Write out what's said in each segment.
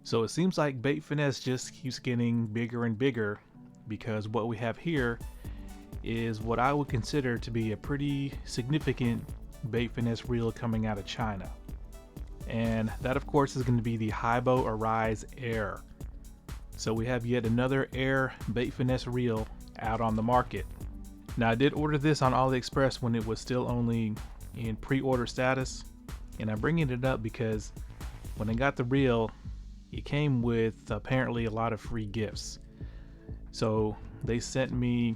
So it seems like bait finesse just keeps getting bigger and bigger, because what we have here is what I would consider to be a pretty significant bait finesse reel coming out of China. And that of course is going to be the Haibo Arise Air. So we have yet another air bait finesse reel out on the market. Now I did order this on AliExpress when it was still only in pre-order status, and I'm bringing it up because when I got the reel, it came with apparently a lot of free gifts. So they sent me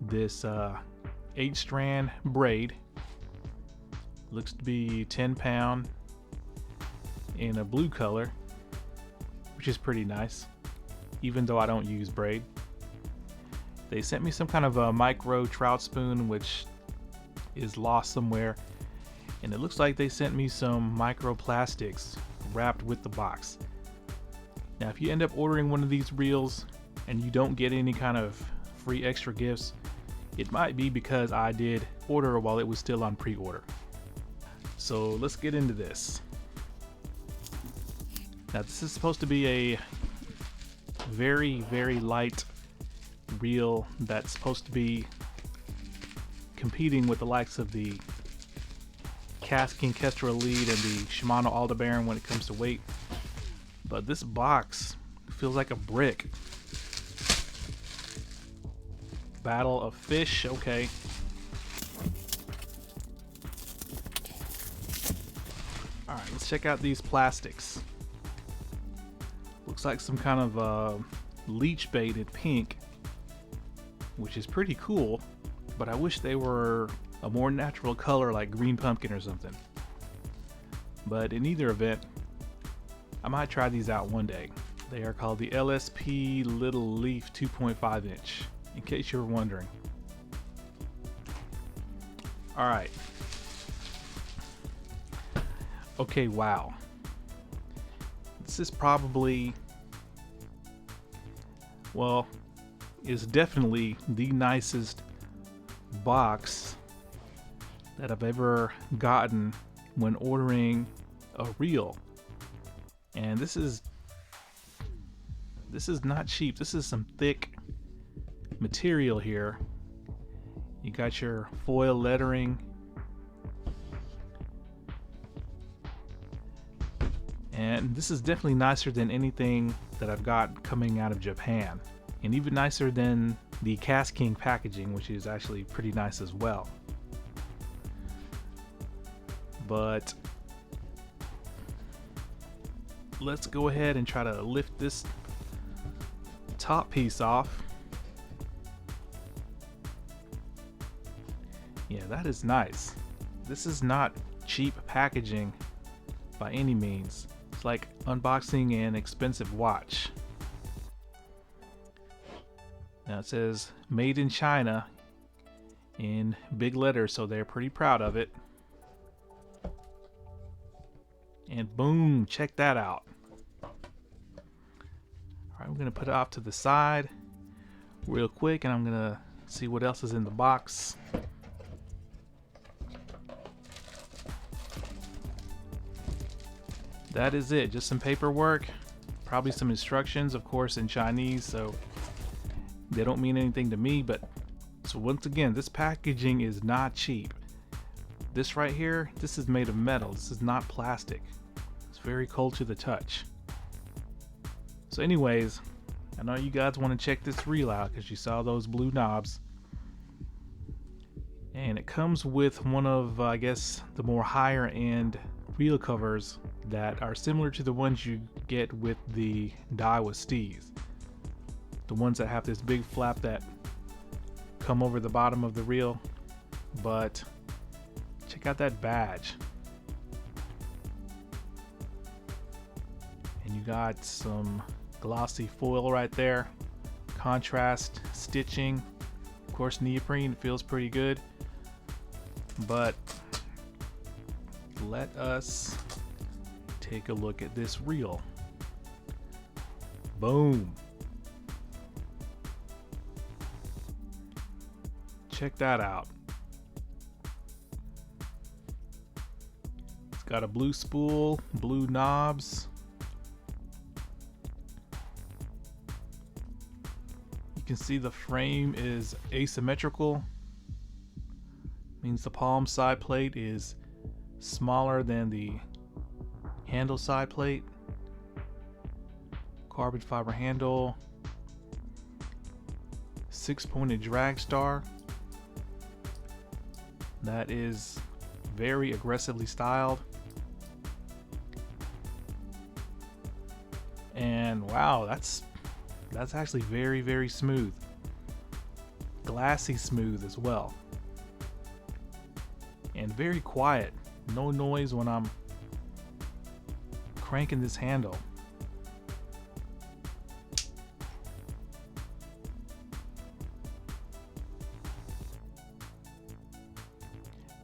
this 8-strand braid, looks to be 10 pound, in a blue color, which is pretty nice, even though I don't use braid. They sent me some kind of a micro trout spoon, which is lost somewhere, and it looks like they sent me some microplastics wrapped with the box. Now if you end up ordering one of these reels and you don't get any kind of free extra gifts, it might be because I did order while it was still on pre-order. So let's get into this. Now this is supposed to be a very light reel that's supposed to be competing with the likes of the KASTKING Kestrel Lead and the Shimano ALDEBARAN when it comes to weight. But this box feels like a brick. Battle of fish, okay. Alright, let's check out these plastics. Looks like some kind of leech bait in pink, which is pretty cool, but I wish they were a more natural color like green pumpkin or something. But in either event, I might try these out one day. They are called the LSP Little Leaf 2.5 inch, in case you were wondering. Alright. Okay, wow. This is probably, well, is definitely the nicest box that I've ever gotten when ordering a reel. And this is not cheap. This is some thick material here. You got your foil lettering, and this is definitely nicer than anything that I've got coming out of Japan, and even nicer than the KASTKING packaging, which is actually pretty nice as well. But let's go ahead and try to lift this top piece off. Yeah, that is nice. This is not cheap packaging by any means. It's like unboxing an expensive watch. Now it says made in China in big letters, so they're pretty proud of it. And boom, check that out. Alright, I'm gonna put it off to the side real quick, and I'm gonna see what else is in the box. That is it, just some paperwork, probably some instructions, of course in Chinese, so they don't mean anything to me. But so once again, this packaging is not cheap. This right here, this is made of metal. This is not plastic. It's very cold to the touch. So anyways, I know you guys want to check this reel out because you saw those blue knobs. And it comes with one of, I guess, the more higher end reel covers that are similar to the ones you get with the DAIWA STEEZ. The ones that have this big flap that come over the bottom of the reel. But check out that badge. And you got some glossy foil right there. Contrast stitching. Of course, neoprene feels pretty good. But let us take a look at this reel. Boom. Check that out. It's got a blue spool, blue knobs, can see the frame is asymmetrical. Means the palm side plate is smaller than the handle side plate. Carbon fiber handle. 6-pointed drag star. That is very aggressively styled. And wow, that's actually very, very smooth. Glassy smooth as well. And very quiet. No noise when I'm cranking this handle.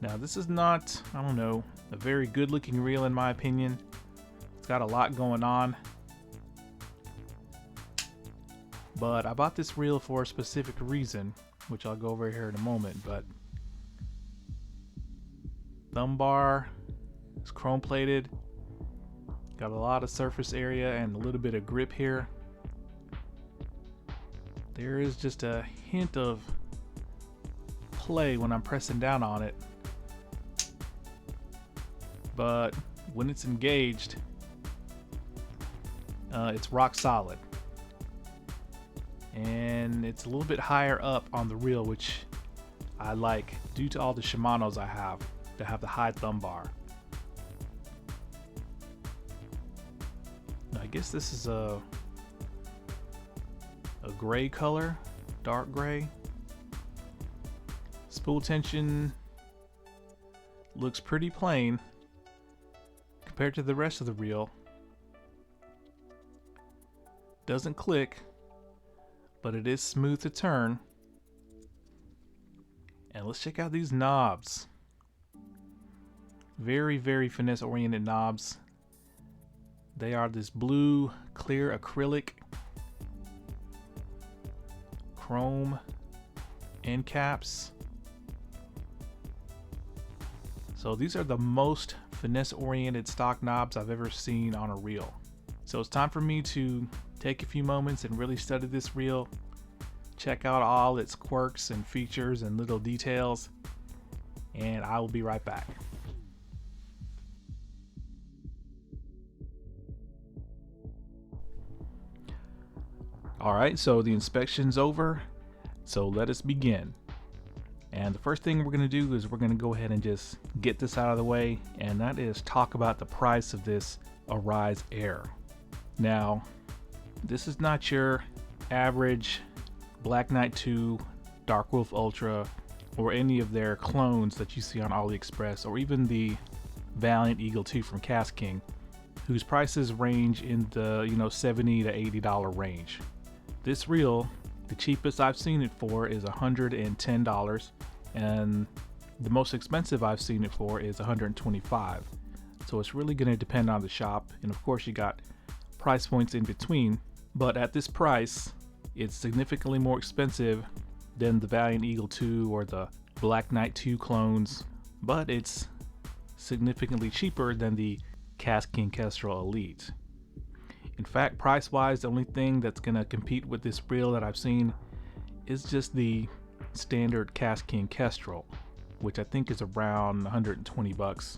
Now this is not, I don't know, a very good looking reel in my opinion. It's got a lot going on. But I bought this reel for a specific reason, which I'll go over here in a moment. But thumb bar is chrome plated. Got a lot of surface area and a little bit of grip here. There is just a hint of play when I'm pressing down on it. But when it's engaged, it's rock solid. And it's a little bit higher up on the reel, which I like due to all the Shimanos I have that have the high thumb bar. Now, I guess this is a gray color, dark gray. Spool tension looks pretty plain compared to the rest of the reel. Doesn't click, but it is smooth to turn. And let's check out these knobs. Very, very finesse oriented knobs. They are this blue clear acrylic chrome end caps. So these are the most finesse oriented stock knobs I've ever seen on a reel. So it's time for me to take a few moments and really study this reel, check out all its quirks and features and little details, and I will be right back. Alright, so the inspection's over, so let us begin. And the first thing we're going to do is we're going to go ahead and just get this out of the way, and that is talk about the price of this Arise Air. Now, this is not your average Black Knight 2, Dark Wolf Ultra, or any of their clones that you see on AliExpress, or even the Valiant Eagle 2 from KASTKING, whose prices range in the $70 to $80 range. This reel, the cheapest I've seen it for is $110, and the most expensive I've seen it for is $125. So it's really going to depend on the shop, and of course you got price points in between, but at this price it's significantly more expensive than the Valiant Eagle 2 or the Black Knight 2 clones, but it's significantly cheaper than the KASTKING Kestrel Elite. In fact, price wise, the only thing that's gonna compete with this reel that I've seen is just the standard KASTKING Kestrel, which I think is around 120 bucks.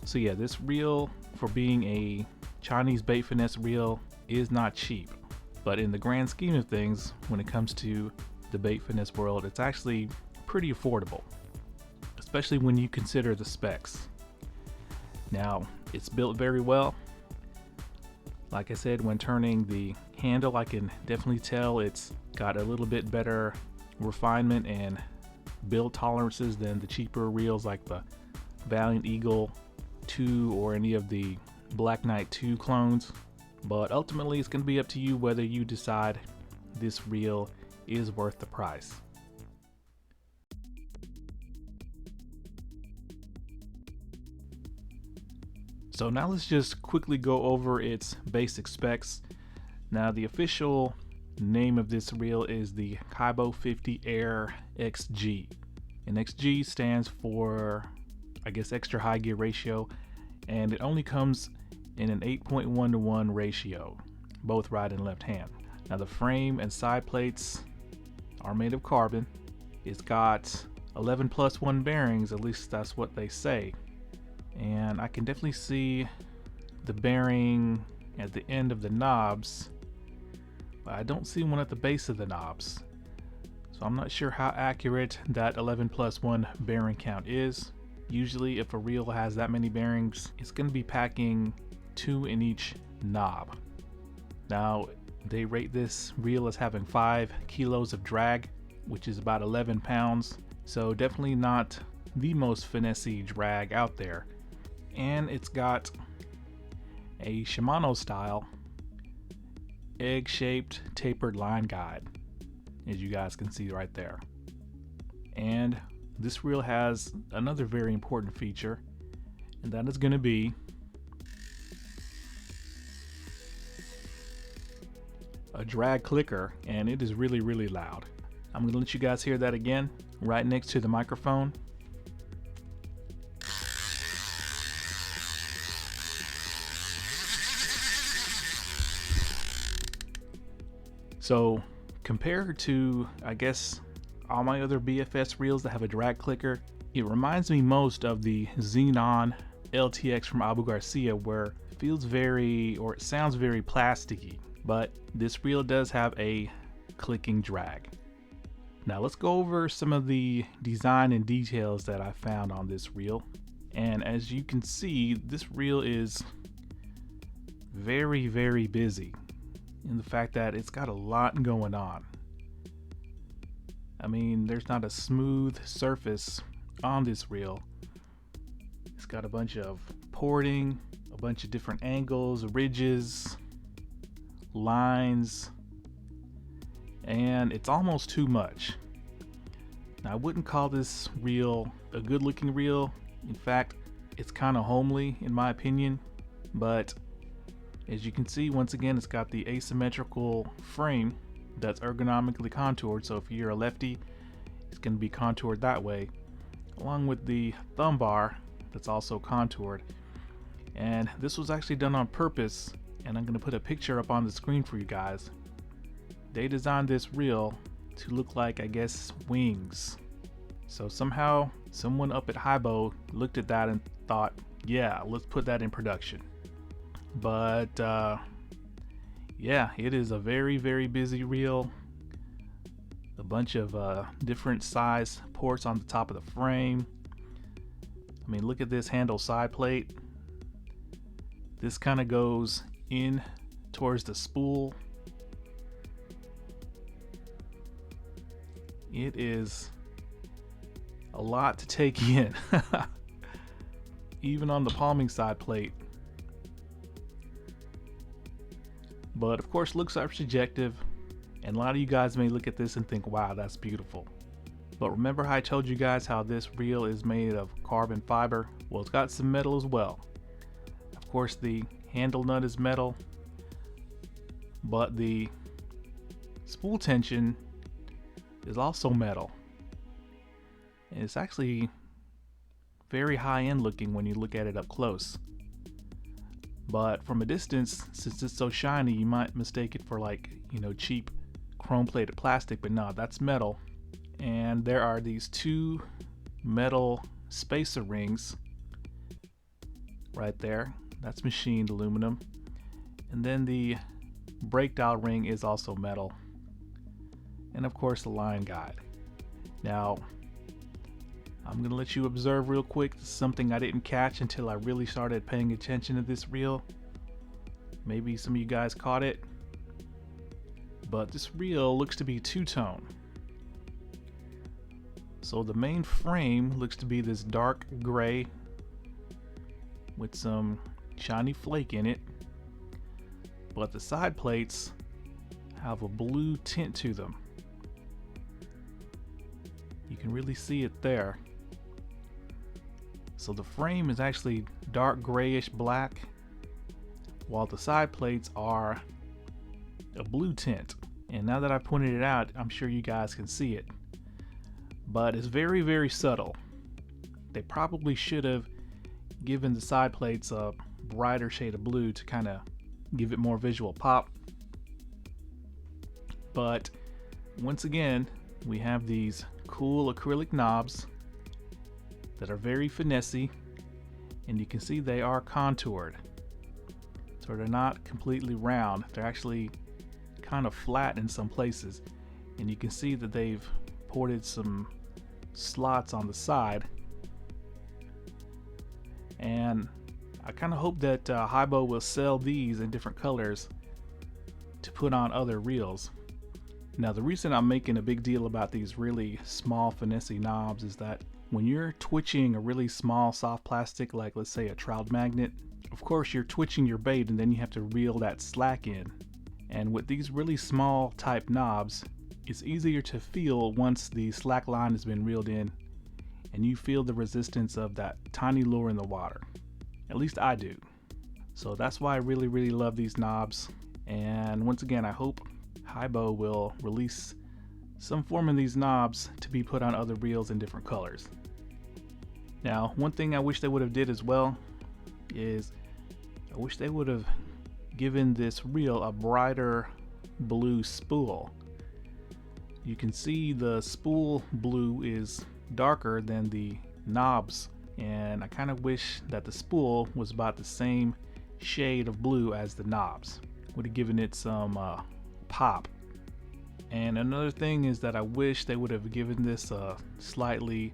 So yeah, this reel, for being a Chinese bait finesse reel, is not cheap, but in the grand scheme of things, when it comes to the bait finesse world, it's actually pretty affordable, especially when you consider the specs. Now, it's built very well. Like I said, when turning the handle, I can definitely tell it's got a little bit better refinement and build tolerances than the cheaper reels like the Valiant Eagle 2 or any of the Black Knight 2 clones. But ultimately, it's going to be up to you whether you decide this reel is worth the price. So now let's just quickly go over its basic specs. Now the official name of this reel is the Haibo 50 Air XG. And XG stands for, I guess, extra high gear ratio, and it only comes in an 8.1 to 1 ratio, both right and left hand. Now the frame and side plates are made of carbon. It's got 11+1 bearings, at least that's what they say. And I can definitely see the bearing at the end of the knobs, but I don't see one at the base of the knobs. So I'm not sure how accurate that 11+1 bearing count is. Usually if a reel has that many bearings, it's going to be packing 2 in each knob. Now they rate this reel as having 5 kilos of drag, which is about 11 pounds. So definitely not the most finesse-y drag out there. And it's got a Shimano style egg-shaped tapered line guide, as you guys can see right there. And this reel has another very important feature, and that is going to be a drag clicker, and it is really, really loud. I'm going to let you guys hear that again right next to the microphone. So compared to, I guess, all my other BFS reels that have a drag clicker, it reminds me most of the Xenon LTX from Haibo GARCIA, where it feels very, or it sounds very plasticky, but this reel does have a clicking drag. Now let's go over some of the design and details that I found on this reel. And as you can see, this reel is very, very busy in the fact that it's got a lot going on. I mean, there's not a smooth surface on this reel. It's got a bunch of porting, a bunch of different angles, ridges, lines, and it's almost too much. Now, I wouldn't call this reel a good looking reel. In fact, it's kind of homely in my opinion, but as you can see, once again, it's got the asymmetrical frame that's ergonomically contoured. So if you're a lefty, it's going to be contoured that way, along with the thumb bar that's also contoured. And this was actually done on purpose, and I'm going to put a picture up on the screen for you guys. They designed this reel to look like, I guess, wings. So somehow someone up at Haibo looked at that and thought, yeah, let's put that in production. But yeah, it is a very, very busy reel. A bunch of different size ports on the top of the frame. I mean, look at this handle side plate. This kind of goes in towards the spool. It is a lot to take in. Even on the palming side plate. But of course, looks are subjective, and a lot of you guys may look at this and think, wow, that's beautiful. But remember how I told you guys how this reel is made of carbon fiber? Well, it's got some metal as well. Of course, the handle nut is metal, but the spool tension is also metal. And it's actually very high-end looking when you look at it up close. But from a distance, since it's so shiny, you might mistake it for, like, you know, cheap chrome plated plastic, but no, that's metal. And there are these 2 metal spacer rings right there. That's machined aluminum. And then the brake dial ring is also metal. And of course, the line guide. Now, I'm gonna let you observe real quick. This is something I didn't catch until I really started paying attention to this reel. Maybe some of you guys caught it, but this reel looks to be two-tone. So the main frame looks to be this dark gray with some shiny flake in it, but the side plates have a blue tint to them. You can really see it there. So the frame is actually dark grayish black, while the side plates are a blue tint. And now that I pointed it out, I'm sure you guys can see it. But it's very, very subtle. They probably should have given the side plates a brighter shade of blue to kind of give it more visual pop. But once again, we have these cool acrylic knobs that are very finessey, and you can see they are contoured. So they're not completely round, they're actually kind of flat in some places. And you can see that they've ported some slots on the side. And I kind of hope that Haibo will sell these in different colors to put on other reels. Now, the reason I'm making a big deal about these really small finessey knobs is that when you're twitching a really small soft plastic, like let's say a trout magnet, of course you're twitching your bait and then you have to reel that slack in. And with these really small type knobs, it's easier to feel once the slack line has been reeled in and you feel the resistance of that tiny lure in the water. At least I do. So that's why I really love these knobs. And once again, I hope Haibo will release some form of these knobs to be put on other reels in different colors. Now, one thing I wish they would have did as well is I wish they would have given this reel a brighter blue spool. You can see the spool blue is darker than the knobs, and I kind of wish that the spool was about the same shade of blue as the knobs. Would have given it some pop. And another thing is that I wish they would have given this a slightly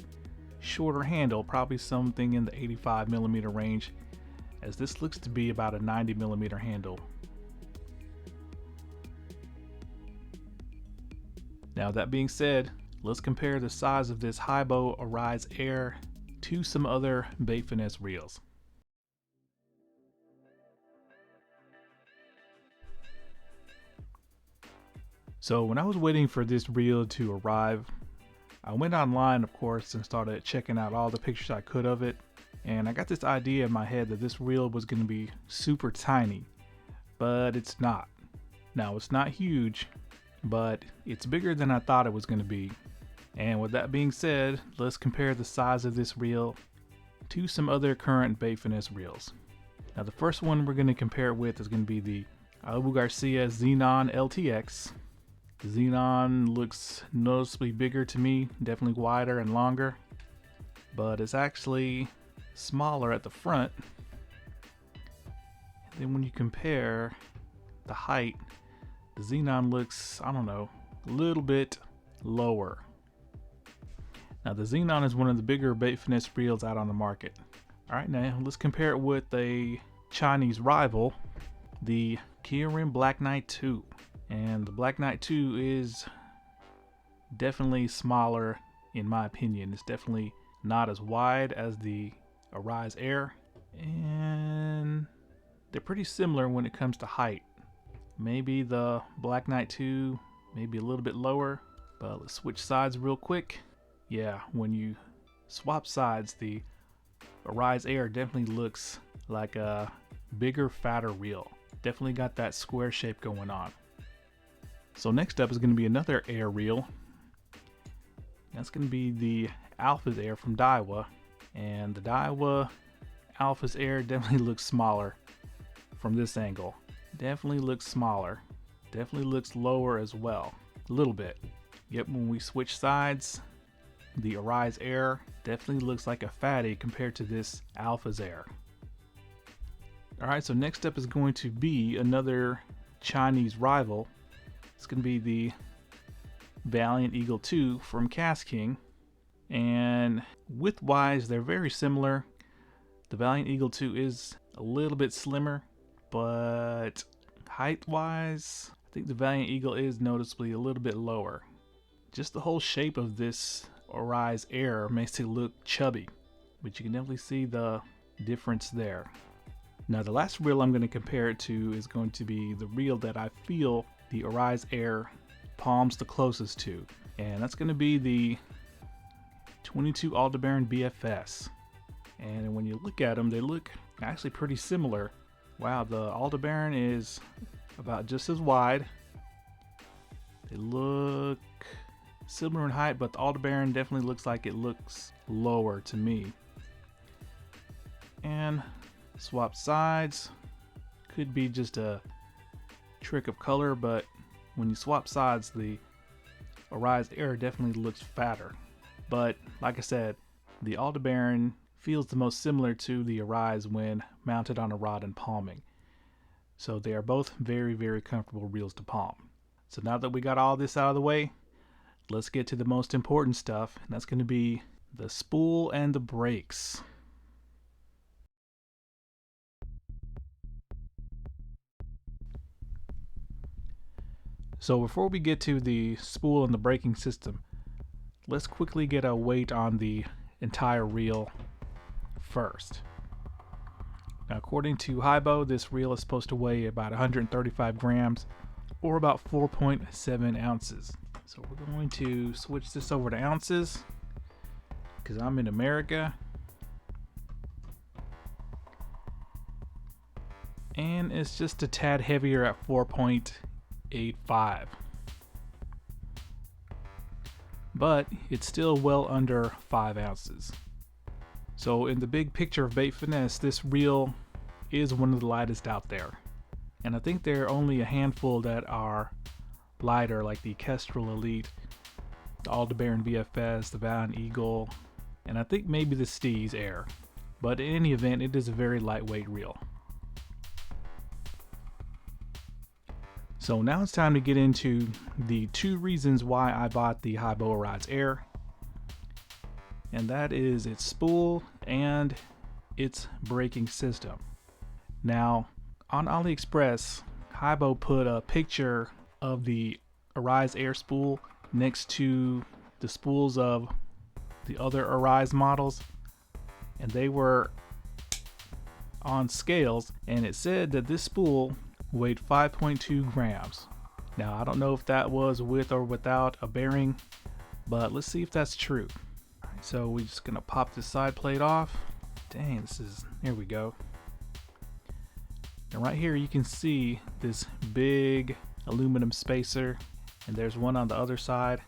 shorter handle, probably something in the 85mm range, as this looks to be about a 90mm handle. Now, that being said, let's compare the size of this Haibo Arise Air to some other bait finesse reels. So when I was waiting for this reel to arrive, I went online, of course, and started checking out all the pictures I could of it. And I got this idea in my head that this reel was going to be super tiny, but it's not. Now, it's not huge, but it's bigger than I thought it was going to be. And with that being said, let's compare the size of this reel to some other current bait finesse reels. Now, the first one we're going to compare it with is going to be the Haibo Garcia Xenon LTX. The Xenon looks noticeably bigger to me, definitely wider and longer, but it's actually smaller at the front. And then when you compare the height, the Xenon looks, I don't know, a little bit lower. Now, the Xenon is one of the bigger bait finesse reels out on the market. Alright, now let's compare it with a Chinese rival, the Kirin Black Knight 2. And the Black Knight 2 is definitely smaller in my opinion. It's definitely not as wide as the Arise Air, and they're pretty similar when it comes to height. Maybe the Black Knight 2 maybe a little bit lower, but let's switch sides real quick. Yeah, when you swap sides, the Arise Air definitely looks like a bigger, fatter reel. Definitely got that square shape going on. So next up is going to be another air reel. That's going to be the Alphas Air from DAIWA. And the DAIWA Alphas Air definitely looks smaller from this angle. Definitely looks smaller. Definitely looks lower as well. A little bit. Yep, when we switch sides, the Arise Air definitely looks like a fatty compared to this Alphas Air. Alright, so next up is going to be another Chinese rival. It's going to be the Valiant Eagle 2 from KASTKING. And width-wise, they're very similar. The Valiant Eagle 2 is a little bit slimmer, but height-wise, I think the Valiant Eagle is noticeably a little bit lower. Just the whole shape of this Arise Air makes it look chubby, but you can definitely see the difference there. Now, the last reel I'm going to compare it to is going to be the reel that I feel the Arise Air palms the closest to, and that's going to be the 22 ALDEBARAN BFS. And when you look at them, they look actually pretty similar. Wow, the ALDEBARAN is about just as wide. They look similar in height, but the ALDEBARAN definitely looks like it looks lower to me. And swap sides, could be just a trick of color, but when you swap sides, the Arise Air definitely looks fatter. But like I said, the ALDEBARAN feels the most similar to the Arise when mounted on a rod and palming. So they are both very, very comfortable reels to palm. So now that we got all this out of the way, let's get to the most important stuff, and that's going to be the spool and the brakes. So before we get to the spool and the braking system, let's quickly get a weight on the entire reel first. Now, according to Haibo, this reel is supposed to weigh about 135 grams or about 4.7 ounces. So we're going to switch this over to ounces because I'm in America. And it's just a tad heavier at 4.85. But it's still well under 5 ounces. So in the big picture of Bait Finesse, this reel is one of the lightest out there. And I think there are only a handful that are lighter, like the Kestrel Elite, the ALDEBARAN BFS, the Valiant Eagle, and I think maybe the STEEZ Air. But in any event, it is a very lightweight reel. So now it's time to get into the 2 reasons why I bought the Haibo Arise Air. And that is its spool and its braking system. Now, on AliExpress, Haibo put a picture of the Arise Air spool next to the spools of the other Arise models, and they were on scales, and it said that this spool weighed 5.2 grams. Now, I don't know if that was with or without a bearing, but let's see if that's true. So we're just gonna pop this side plate off. Dang, here we go. And right here you can see this big aluminum spacer, and there's one on the other side.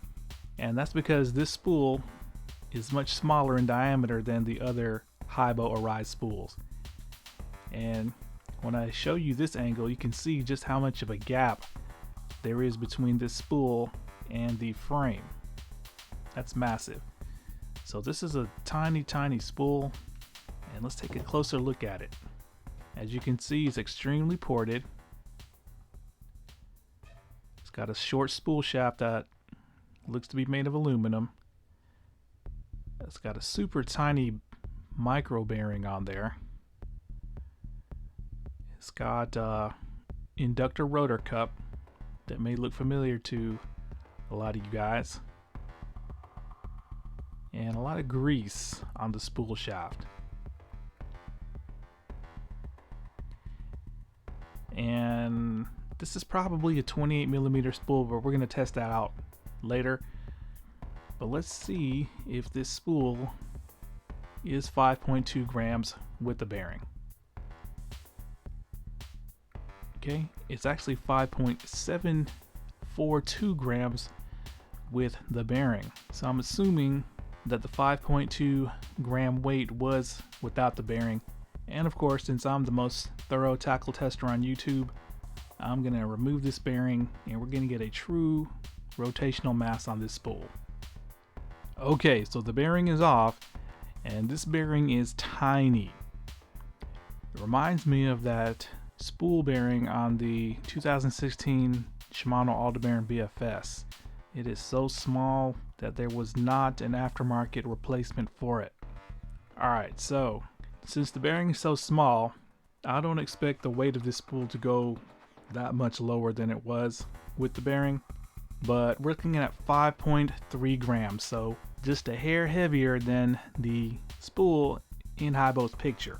And that's because this spool is much smaller in diameter than the other Haibo Arise spools. And when I show you this angle, you can see just how much of a gap there is between this spool and the frame. That's massive. So this is a tiny, tiny spool, and let's take a closer look at it. As you can see, it's extremely ported. It's got a short spool shaft that looks to be made of aluminum. It's got a super tiny micro bearing on there. It's got inductor rotor cup that may look familiar to a lot of you guys, and a lot of grease on the spool shaft. And this is probably a 28mm spool, but we're going to test that out later. But let's see if this spool is 5.2 grams with the bearing. Okay, it's actually 5.742 grams with the bearing. So I'm assuming that the 5.2 gram weight was without the bearing. And of course, since I'm the most thorough tackle tester on YouTube, I'm going to remove this bearing and we're going to get a true rotational mass on this spool. Okay, so the bearing is off, and this bearing is tiny. It reminds me of that spool bearing on the 2016 Shimano ALDEBARAN BFS. It is so small that there was not an aftermarket replacement for it. Alright, so since the bearing is so small, I don't expect the weight of this spool to go that much lower than it was with the bearing, but we're looking at 5.3 grams, so just a hair heavier than the spool in Haibo's picture.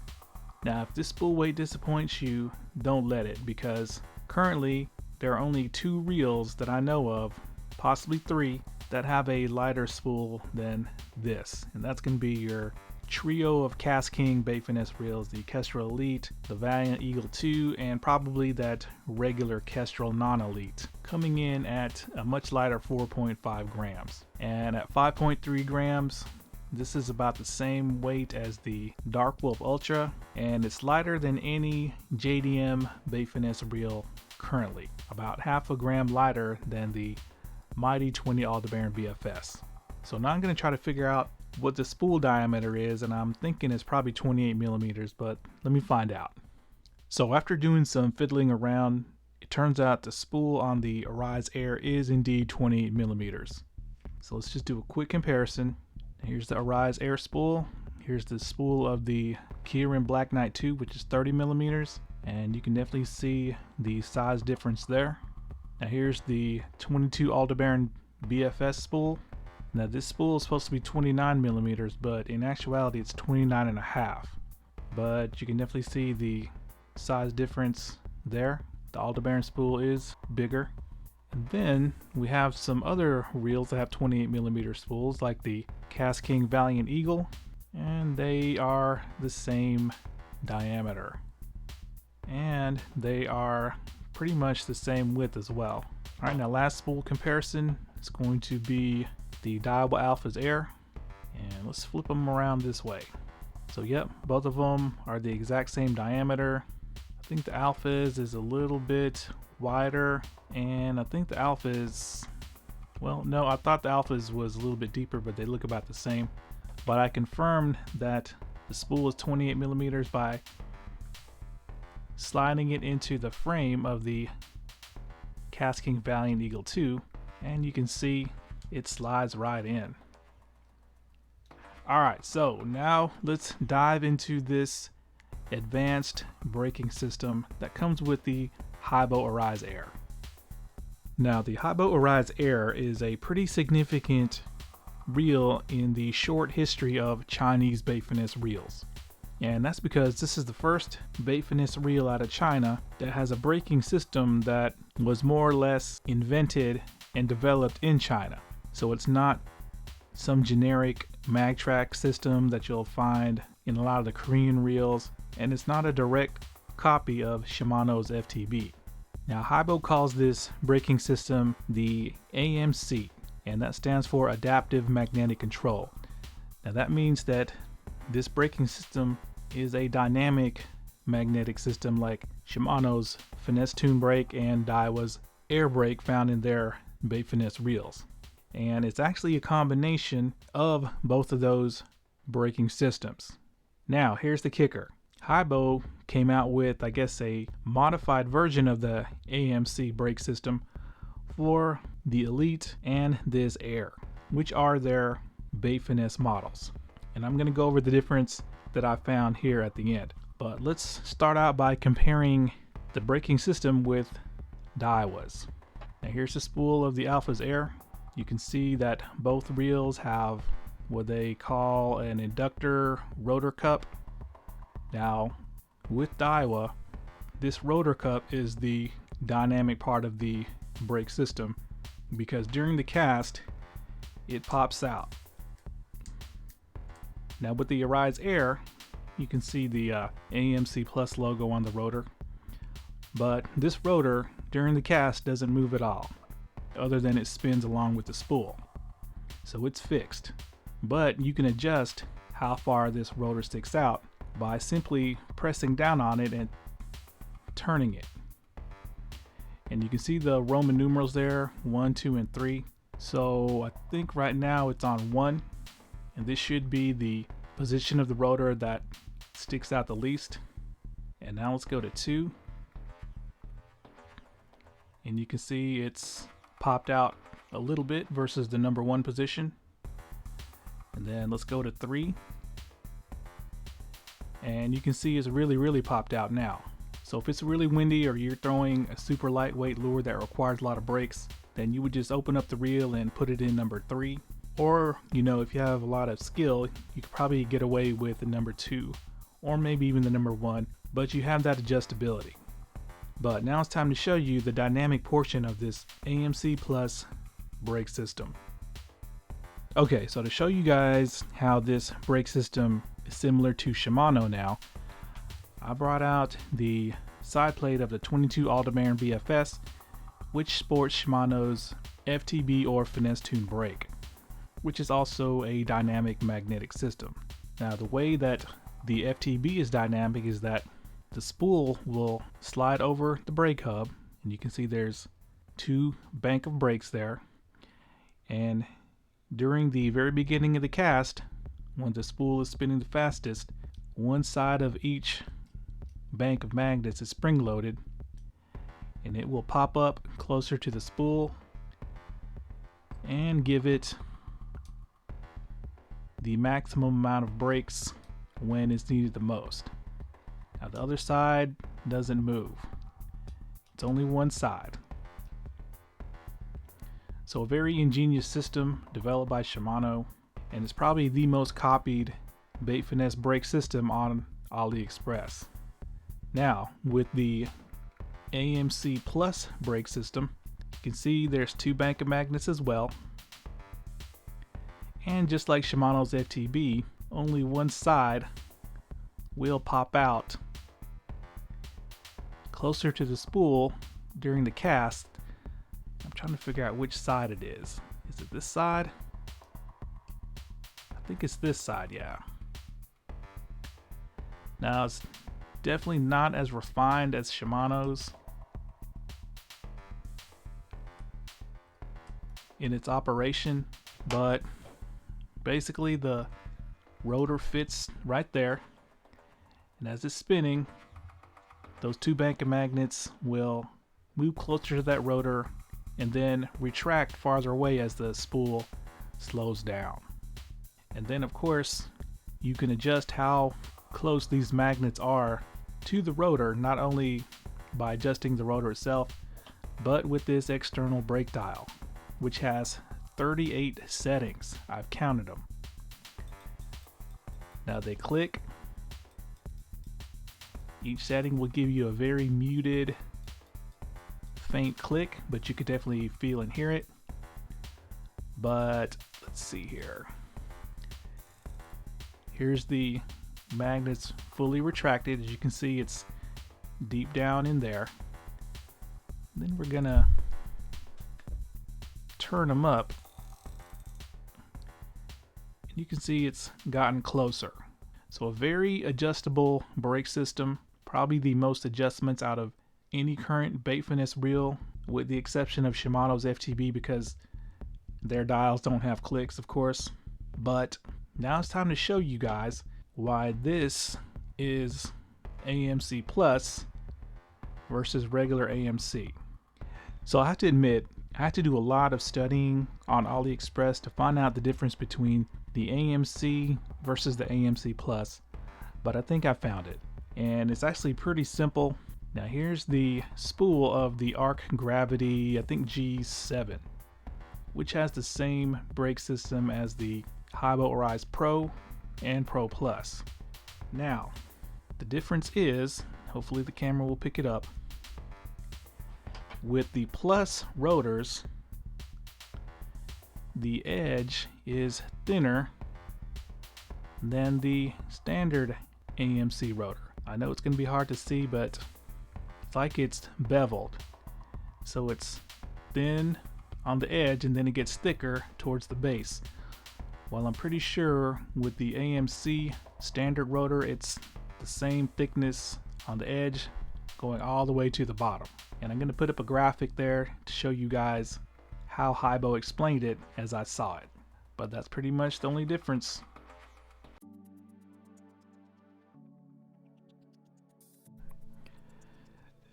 Now, if this spool weight disappoints you, don't let it, because currently there are only 2 reels that I know of, possibly 3, that have a lighter spool than this, and that's going to be your trio of KASTKING Bait Finesse reels, the Kestrel Elite, the Valiant Eagle 2, and probably that regular Kestrel Non-Elite, coming in at a much lighter 4.5 grams. And at 5.3 grams, this is about the same weight as the Dark Wolf Ultra, and it's lighter than any JDM Bait Finesse reel currently, about half a gram lighter than the mighty 20 ALDEBARAN BFS. So now I'm going to try to figure out what the spool diameter is, and I'm thinking it's probably 28 millimeters, but let me find out. So after doing some fiddling around, it turns out the spool on the Arise Air is indeed 28 millimeters. So let's just do a quick comparison. Here's the Arise Air spool. Here's the spool of the KERAN Black Knight 2, which is 30 millimeters, and you can definitely see the size difference there. Now here's the 22 ALDEBARAN BFS spool. Now this spool is supposed to be 29 millimeters, but in actuality it's 29 and a half. But you can definitely see the size difference there. The ALDEBARAN spool is bigger. And then we have some other reels that have 28 millimeter spools, like the KASTKING Valiant Eagle, and they are the same diameter. And they are pretty much the same width as well. Alright, now last spool comparison is going to be the DAIWA Arise Air, and let's flip them around this way. So yep, both of them are the exact same diameter. I think the Alpha's is a little bit wider, and I think the Alpha's, well, no, I thought the Alpha's was a little bit deeper, but they look about the same. But I confirmed that the spool is 28 millimeters by sliding it into the frame of the KASTKING Valiant Eagle 2, and you can see it slides right in. Alright, so now let's dive into this advanced braking system that comes with the Haibo Arise Air. Now the Haibo Arise Air is a pretty significant reel in the short history of Chinese bait finesse reels. And that's because this is the first bait finesse reel out of China that has a braking system that was more or less invented and developed in China. So it's not some generic mag track system that you'll find in a lot of the Korean reels, and it's not a direct copy of Shimano's FTB. Now Haibo calls this braking system the AMC, and that stands for Adaptive Magnetic Control. Now that means that this braking system is a dynamic magnetic system like Shimano's Finesse Tune brake and DAIWA's air brake found in their bait finesse reels. And it's actually a combination of both of those braking systems. Now here's the kicker. Haibo came out with, I guess, a modified version of the AMC brake system for the Elite and this Air, which are their bait finesse models. And I'm going to go over the difference that I found here at the end. But let's start out by comparing the braking system with DAIWA's. Now here's the spool of the Arise Air. You can see that both reels have what they call an inductor rotor cup. Now with DAIWA, this rotor cup is the dynamic part of the brake system, because during the cast it pops out. Now with the Arise Air, you can see the AMC Plus logo on the rotor, but this rotor during the cast doesn't move at all, other than it spins along with the spool. So it's fixed, but you can adjust how far this rotor sticks out by simply pressing down on it and turning it. And you can see the Roman numerals there, 1, 2, and 3. So I think right now it's on 1, and this should be the position of the rotor that sticks out the least. And now let's go to 2, and you can see it's popped out a little bit versus the number 1 position. And then let's go to 3, and you can see it's really popped out now. So if it's really windy or you're throwing a super lightweight lure that requires a lot of brakes, then you would just open up the reel and put it in number 3. Or, you know, if you have a lot of skill, you could probably get away with the number 2 or maybe even the number 1, but you have that adjustability. But now it's time to show you the dynamic portion of this AMC Plus brake system. Okay, so to show you guys how this brake system is similar to Shimano now, I brought out the side plate of the 22 ALDEBARAN BFS, which sports Shimano's FTB or Finesse Tune brake, which is also a dynamic magnetic system. Now the way that the FTB is dynamic is that the spool will slide over the brake hub and you can see there's 2 bank of brakes there. And during the very beginning of the cast, when the spool is spinning the fastest, one side of each bank of magnets is spring loaded, and it will pop up closer to the spool and give it the maximum amount of brakes when it's needed the most. Now the other side doesn't move. It's only one side. So a very ingenious system developed by Shimano, and it's probably the most copied bait finesse brake system on AliExpress. Now with the AMC Plus brake system, you can see there's 2 bank of magnets as well. And just like Shimano's FTB, only one side will pop out closer to the spool during the cast. I'm trying to figure out which side it is. Is it this side? I think it's this side, yeah. Now it's definitely not as refined as Shimano's in its operation, but basically the rotor fits right there, and as it's spinning, those 2 bank of magnets will move closer to that rotor and then retract farther away as the spool slows down. And then of course you can adjust how close these magnets are to the rotor, not only by adjusting the rotor itself, but with this external brake dial, which has 38 settings. I've counted them. Now they click. Each setting will give you a very muted, faint click, but you could definitely feel and hear it. But let's see here. Here's the magnets fully retracted. As you can see, it's deep down in there. Then we're gonna turn them up, and you can see it's gotten closer. So a very adjustable brake system, probably the most adjustments out of any current bait finesse reel, with the exception of Shimano's FTB because their dials don't have clicks, of course. But now it's time to show you guys why this is AMC Plus versus regular AMC. So I have to admit, I had to do a lot of studying on AliExpress to find out the difference between the AMC versus the AMC Plus, but I think I found it, and it's actually pretty simple. Now here's the spool of the Arc Gravity, I think G7, which has the same brake system as the Haibo Arise Pro and Pro Plus. Now the difference is, hopefully the camera will pick it up, with the Plus rotors, the edge is thinner than the standard AMC rotor. I know it's going to be hard to see, but it's like it's beveled. So it's thin on the edge and then it gets thicker towards the base. While I'm pretty sure with the AMC standard rotor, it's the same thickness on the edge going all the way to the bottom. And I'm going to put up a graphic there to show you guys how Haibo explained it as I saw it. But that's pretty much the only difference.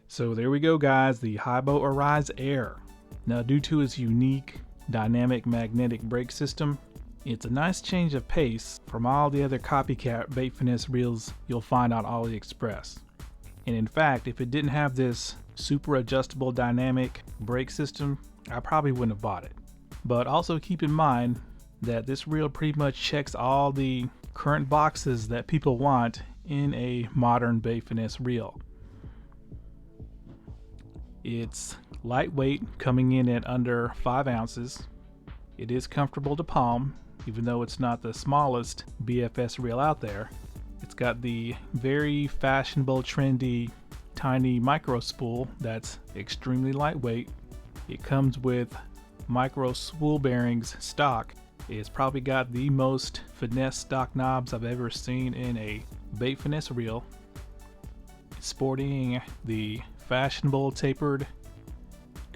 So there we go guys, the Haibo Arise Air. Now due to its unique dynamic magnetic brake system, it's a nice change of pace from all the other copycat bait finesse reels you'll find on AliExpress. And in fact, if it didn't have this super adjustable dynamic brake system, I probably wouldn't have bought it. But also keep in mind that this reel pretty much checks all the current boxes that people want in a modern bait finesse reel. It's lightweight, coming in at under 5 ounces. It is comfortable to palm, even though it's not the smallest BFS reel out there. It's got the very fashionable, trendy, tiny micro spool that's extremely lightweight. It comes with micro spool bearings stock. It's probably got the most finesse stock knobs I've ever seen in a bait finesse reel. Sporting the fashionable tapered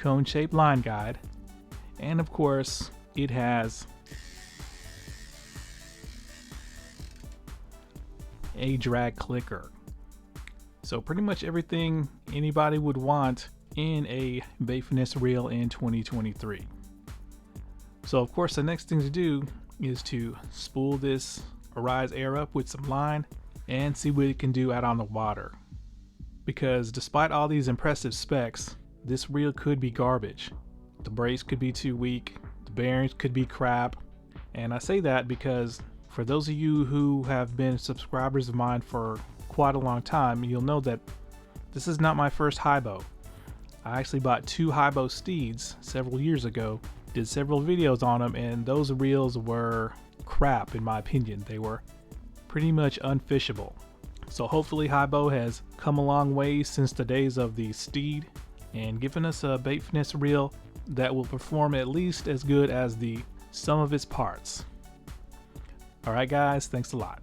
cone shaped line guide, and of course it has a drag clicker. So pretty much everything anybody would want in a bait finesse reel in 2023. So of course the next thing to do is to spool this Arise Air up with some line and see what it can do out on the water. Because despite all these impressive specs, this reel could be garbage. The brace could be too weak, the bearings could be crap, and I say that because for those of you who have been subscribers of mine for quite a long time, you'll know that this is not my first Haibo. I actually bought 2 Haibo STEEZ several years ago, did several videos on them, and those reels were crap in my opinion. They were pretty much unfishable. So hopefully Haibo has come a long way since the days of the Steed and given us a bait finesse reel that will perform at least as good as the sum of its parts. Alright guys, thanks a lot.